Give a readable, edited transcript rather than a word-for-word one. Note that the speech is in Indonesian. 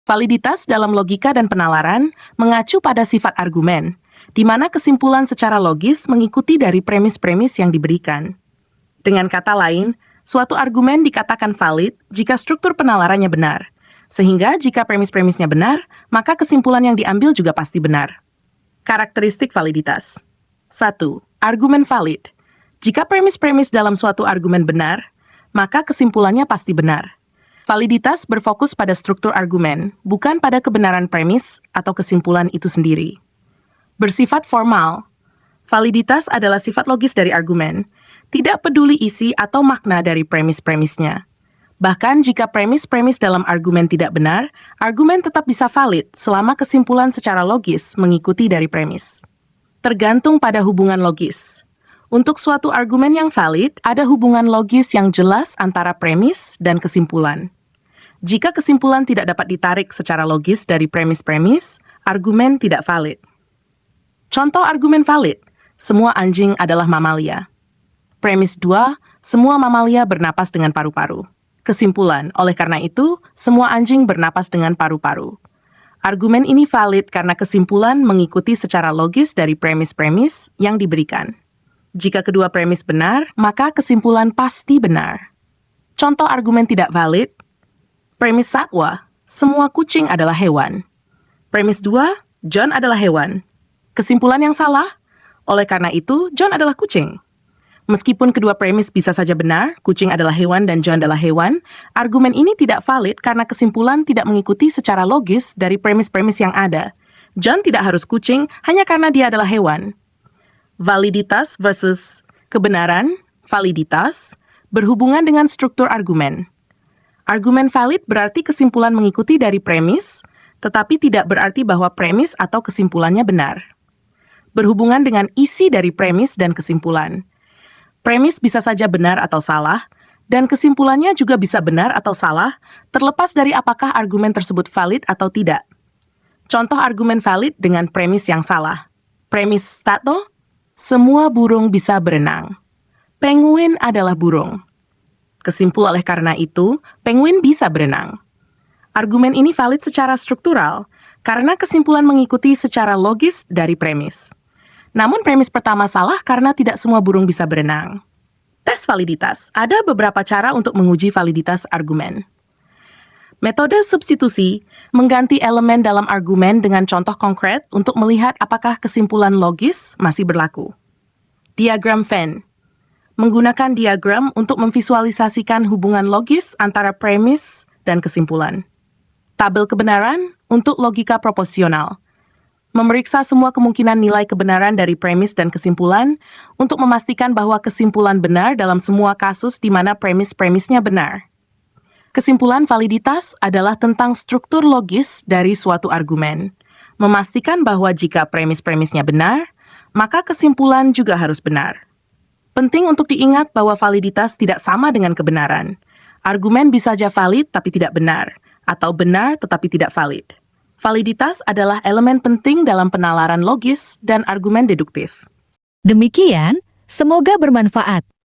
Validitas dalam logika dan penalaran mengacu pada sifat argumen, di mana kesimpulan secara logis mengikuti dari premis-premis yang diberikan. Dengan kata lain, suatu argumen dikatakan valid jika struktur penalarannya benar, sehingga jika premis-premisnya benar, maka kesimpulan yang diambil juga pasti benar. Karakteristik validitas. 1. Argumen valid. Jika premis-premis dalam suatu argumen benar, maka kesimpulannya pasti benar. Validitas berfokus pada struktur argumen, bukan pada kebenaran premis atau kesimpulan itu sendiri. Bersifat formal. Validitas adalah sifat logis dari argumen, tidak peduli isi atau makna dari premis-premisnya. Bahkan jika premis-premis dalam argumen tidak benar, argumen tetap bisa valid selama kesimpulan secara logis mengikuti dari premis. Tergantung pada hubungan logis. Untuk suatu argumen yang valid, ada hubungan logis yang jelas antara premis dan kesimpulan. Jika kesimpulan tidak dapat ditarik secara logis dari premis-premis, argumen tidak valid. Contoh argumen valid, semua anjing adalah mamalia. Premis 2, semua mamalia bernapas dengan paru-paru. Kesimpulan, oleh karena itu, semua anjing bernapas dengan paru-paru. Argumen ini valid karena kesimpulan mengikuti secara logis dari premis-premis yang diberikan. Jika kedua premis benar, maka kesimpulan pasti benar. Contoh argumen tidak valid, premis Satwa, semua kucing adalah hewan. Premis 2, John adalah hewan. Kesimpulan yang salah, oleh karena itu, John adalah kucing. Meskipun kedua premis bisa saja benar, kucing adalah hewan dan John adalah hewan, argumen ini tidak valid karena kesimpulan tidak mengikuti secara logis dari premis-premis yang ada. John tidak harus kucing hanya karena dia adalah hewan. Validitas versus kebenaran, validitas, berhubungan dengan struktur argumen. Argumen valid berarti kesimpulan mengikuti dari premis, tetapi tidak berarti bahwa premis atau kesimpulannya benar. Berhubungan dengan isi dari premis dan kesimpulan. Premis bisa saja benar atau salah, dan kesimpulannya juga bisa benar atau salah, terlepas dari apakah argumen tersebut valid atau tidak. Contoh argumen valid dengan premis yang salah. Premis Stato, semua burung bisa berenang. Penguin adalah burung. Kesimpul oleh karena itu, penguin bisa berenang. Argumen ini valid secara struktural, karena kesimpulan mengikuti secara logis dari premis. Namun premis pertama salah karena tidak semua burung bisa berenang. Tes validitas. Ada beberapa cara untuk menguji validitas argumen. Metode substitusi mengganti elemen dalam argumen dengan contoh konkret untuk melihat apakah kesimpulan logis masih berlaku. Diagram Venn. Menggunakan diagram untuk memvisualisasikan hubungan logis antara premis dan kesimpulan. Tabel kebenaran untuk logika proporsional. Memeriksa semua kemungkinan nilai kebenaran dari premis dan kesimpulan untuk memastikan bahwa kesimpulan benar dalam semua kasus di mana premis-premisnya benar. Kesimpulan validitas adalah tentang struktur logis dari suatu argumen. Memastikan bahwa jika premis-premisnya benar, maka kesimpulan juga harus benar. Penting untuk diingat bahwa validitas tidak sama dengan kebenaran. Argumen bisa saja valid tapi tidak benar, atau benar tetapi tidak valid. Validitas adalah elemen penting dalam penalaran logis dan argumen deduktif. Demikian, semoga bermanfaat.